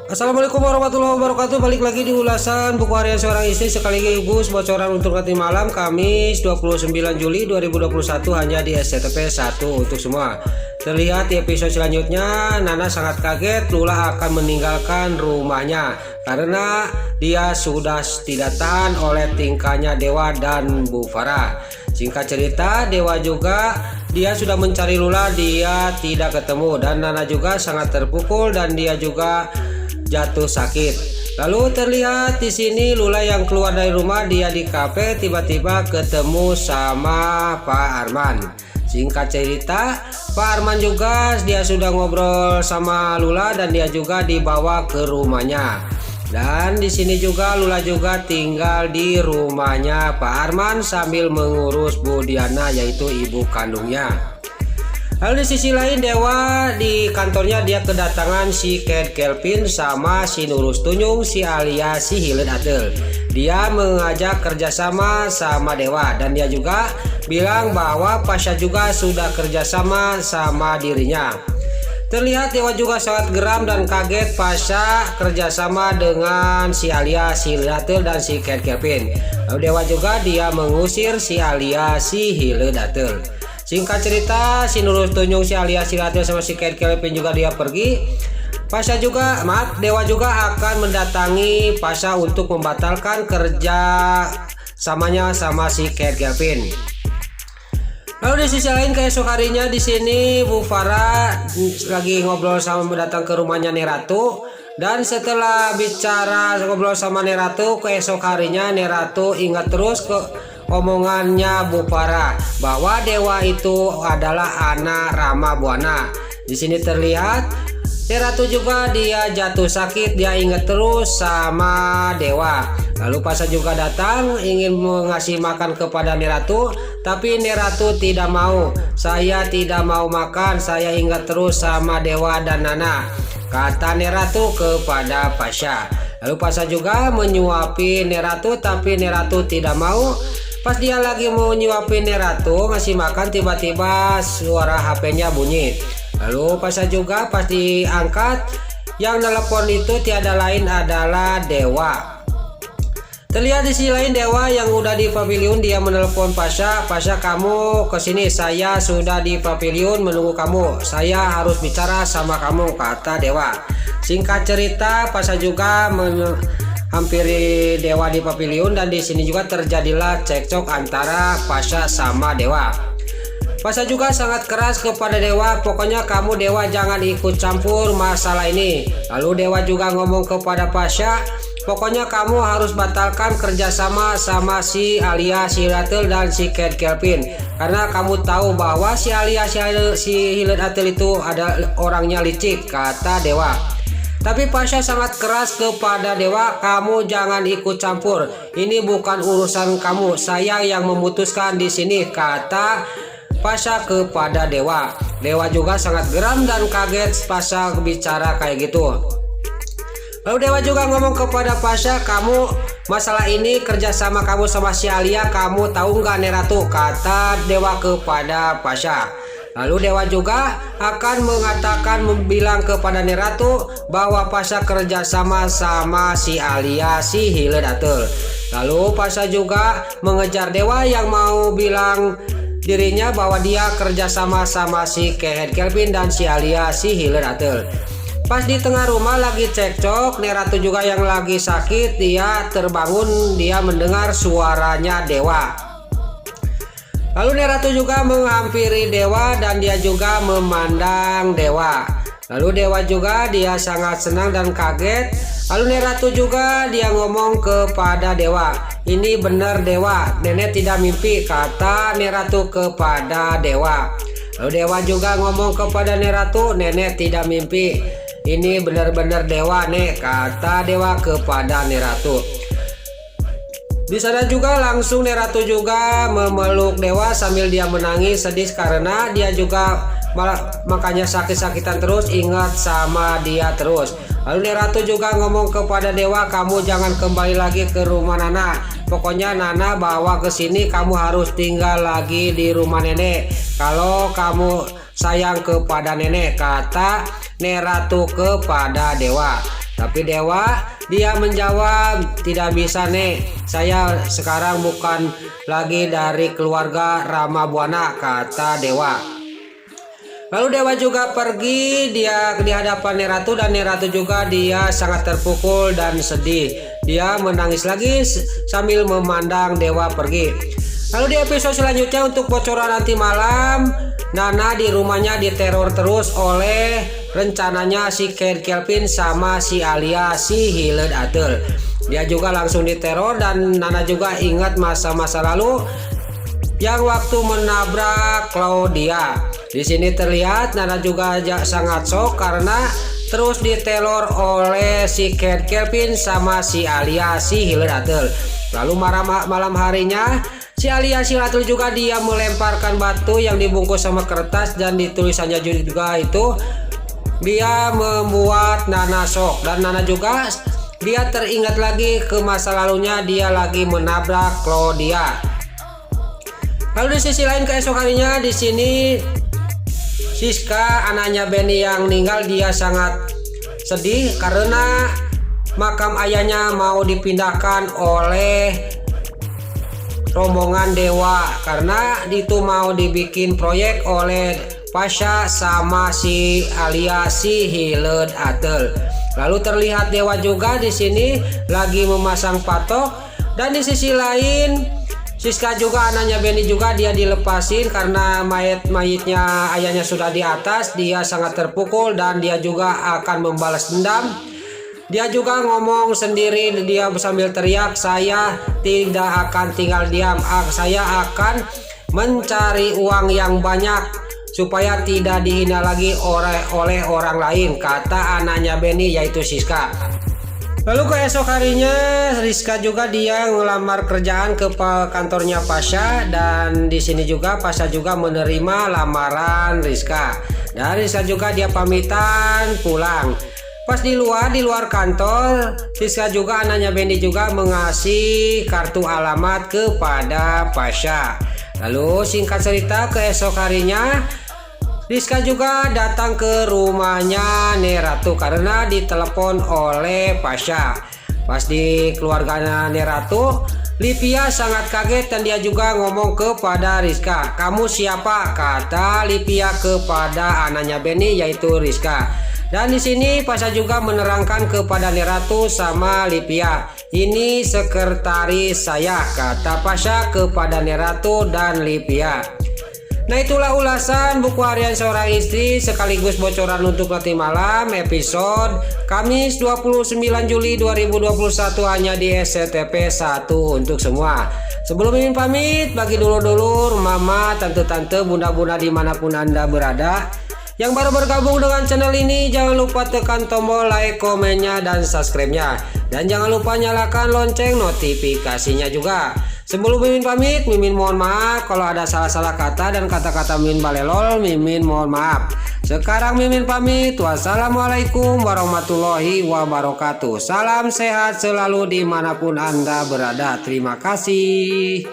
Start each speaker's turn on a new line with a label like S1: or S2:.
S1: Assalamualaikum warahmatullahi wabarakatuh. Balik lagi di ulasan buku harian seorang istri sekaligus bocoran untuk nanti malam Kamis 29 Juli 2021 hanya di SCTV 1 untuk semua. Terlihat di episode selanjutnya Nana sangat kaget Lula akan meninggalkan rumahnya karena dia sudah tidak tahan oleh tingkahnya Dewa dan Bu Farah. Singkat cerita, Dewa juga dia sudah mencari Lula, dia tidak ketemu, dan Nana juga sangat terpukul dan dia juga jatuh sakit. Lalu terlihat di sini Lula yang keluar dari rumah, dia di kafe tiba-tiba ketemu sama Pak Arman. Singkat cerita, Pak Arman juga dia sudah ngobrol sama Lula dan dia juga dibawa ke rumahnya. Dan di sini juga Lula juga tinggal di rumahnya Pak Arman sambil mengurus Bu Diana yaitu ibu kandungnya. Lalu di sisi lain Dewa di kantornya dia kedatangan si Ken Kelvin sama si Nurus Tunyung si alias si Hilen Atel. Dia mengajak kerjasama sama Dewa dan dia juga bilang bahwa Pasha juga sudah kerjasama sama dirinya. Terlihat Dewa juga sangat geram dan kaget Pasha kerjasama dengan si alias si Hilen Atel dan si Ken Kelvin. Lalu Dewa juga dia mengusir si alias si Hilen Atel. Singkat cerita, si Nurus Tunyung si alias si Latil sama si Ken Kelvin juga dia pergi. Pasha juga, Dewa juga akan mendatangi Pasha untuk membatalkan kerja samanya sama si Ken Kelvin. Lalu di sisi lain keesok harinya di sini Bu Farah lagi ngobrol sama datang ke rumahnya Neratu. Dan setelah bicara ngobrol sama Neratu, keesok harinya Neratu ingat terus ke omongannya Bu Farah bahwa Dewa itu adalah anak Rama Buana. Di sini terlihat Neratu juga dia jatuh sakit, dia ingat terus sama Dewa. Lalu Pasha juga datang ingin mengasih makan kepada Neratu, tapi Neratu tidak mau. Saya tidak mau makan, saya ingat terus sama Dewa dan Nana, kata Neratu kepada Pasha. Lalu Pasha juga menyuapi Neratu, tapi Neratu tidak mau. Pas dia lagi mau nyuapin Neratu ngasih makan, tiba-tiba suara HP-nya bunyi. Lalu Pasha juga pas diangkat, yang telepon itu tiada lain adalah Dewa. Terlihat di sisi lain Dewa yang udah di pavilion dia menelpon Pasha. Pasha, kamu kesini, saya sudah di pavilion menunggu kamu. Saya harus bicara sama kamu, kata Dewa. Singkat cerita, Pasha juga hampiri Dewa di pavilion dan di sini juga terjadilah cekcok antara Pasha sama Dewa. Pasha juga sangat keras kepada Dewa, pokoknya kamu Dewa jangan ikut campur masalah ini. Lalu Dewa juga ngomong kepada Pasha, pokoknya kamu harus batalkan kerjasama sama si alias si Latel dan si Ken Kelvin, karena kamu tahu bahwa si alias si Hilen Atel itu ada orangnya licik, kata Dewa. Tapi Pasha sangat keras kepada Dewa, kamu jangan ikut campur. Ini bukan urusan kamu, saya yang memutuskan di sini, kata Pasha kepada Dewa. Dewa juga sangat geram dan kaget Pasha bicara kayak gitu. Lalu Dewa juga ngomong kepada Pasha, kamu masalah ini kerjasama kamu sama si Alia, kamu tahu nggak Neratu, kata Dewa kepada Pasha. Lalu Dewa juga akan bilang kepada Neratu bahwa Pasha kerjasama sama si Alia si Hilen Atel. Lalu Pasha juga mengejar Dewa yang mau bilang dirinya bahwa dia kerjasama sama si Ken Kelvin dan si Alia si Hilen Atel. Pas di tengah rumah lagi cekcok, Neratu juga yang lagi sakit, dia terbangun, dia mendengar suaranya Dewa. Lalu Neratu juga menghampiri Dewa dan dia juga memandang Dewa. Lalu Dewa juga dia sangat senang dan kaget. Lalu Neratu juga dia ngomong kepada Dewa, ini benar Dewa, nenek tidak mimpi, kata Neratu kepada Dewa. Lalu Dewa juga ngomong kepada Neratu, nenek tidak mimpi, ini benar-benar Dewa nek, kata Dewa kepada Neratu. Di sana juga langsung Neratu juga memeluk Dewa sambil dia menangis sedih karena dia juga makanya sakit-sakitan terus ingat sama dia terus. Lalu Neratu juga ngomong kepada Dewa, kamu jangan kembali lagi ke rumah Nana. Pokoknya Nana bawa ke sini, kamu harus tinggal lagi di rumah nenek. Kalau kamu sayang kepada nenek, kata Neratu kepada Dewa. Tapi dewa dia menjawab, tidak bisa nek, saya sekarang bukan lagi dari keluarga Ramabuana, kata dewa. Lalu dewa juga pergi dia di hadapan Neratu dan Neratu juga dia sangat terpukul dan sedih. Dia menangis lagi sambil memandang dewa pergi. Lalu di episode selanjutnya untuk bocoran nanti malam, Nana di rumahnya diteror terus oleh rencananya si Kelvin sama si Alia si Hileud Ateul. Dia juga langsung diteror dan Nana juga ingat masa-masa lalu yang waktu menabrak Claudia. Di sini terlihat Nana juga sangat shock karena terus diteror oleh si Kelvin sama si Alia si Hileud Ateul. Lalu malam harinya si Alia si Hileud Ateul juga dia melemparkan batu yang dibungkus sama kertas dan ditulisannya juga itu dia membuat Nana shock dan Nana juga dia teringat lagi ke masa lalunya dia lagi menabrak Claudia. Lalu di sisi lain keesok harinya di sini Siska anaknya Benny yang meninggal dia sangat sedih karena makam ayahnya mau dipindahkan oleh rombongan dewa karena itu mau dibikin proyek oleh Pasha sama si Alia si Hileud Ateul. Lalu terlihat dewa juga di sini lagi memasang patok dan di sisi lain Siska juga anaknya Benny juga dia dilepasin karena mayitnya ayahnya sudah di atas. Dia sangat terpukul dan dia juga akan membalas dendam. Dia juga ngomong sendiri dia sambil teriak, saya tidak akan tinggal diam, saya akan mencari uang yang banyak supaya tidak dihina lagi oleh orang lain, kata anaknya Benny yaitu Siska. Lalu keesok harinya Rizka juga dia ngelamar kerjaan ke kantornya Pasha dan di sini juga Pasha juga menerima lamaran Rizka. Dan Rizka juga dia pamitan pulang. Pas di luar kantor, Rizka juga anaknya Benny juga mengasih kartu alamat kepada Pasha. Lalu singkat cerita keesok harinya Rizka juga datang ke rumahnya Neratu karena ditelepon oleh Pasha. Pas di keluarganya Neratu, Livia sangat kaget dan dia juga ngomong kepada Rizka, kamu siapa? Kata Livia kepada anaknya Benny yaitu Rizka. Dan di sini Pasha juga menerangkan kepada Neratu sama Livia, ini sekretaris saya, kata Pasha kepada Neratu dan Livia. Nah itulah ulasan buku harian seorang istri sekaligus bocoran untuk nanti malam episode Kamis 29 Juli 2021 hanya di SCTP 1 untuk semua. Sebelum Mimin pamit, bagi dulur-dulur, mama, tante-tante, bunda-bunda dimanapun anda berada yang baru bergabung dengan channel ini, jangan lupa tekan tombol like, komennya, dan subscribe-nya. Dan jangan lupa nyalakan lonceng notifikasinya juga. Sebelum Mimin pamit, Mimin mohon maaf kalau ada salah-salah kata dan kata-kata Mimin balelol, Mimin mohon maaf. Sekarang Mimin pamit, wassalamualaikum warahmatullahi wabarakatuh. Salam sehat selalu dimanapun anda berada. Terima kasih.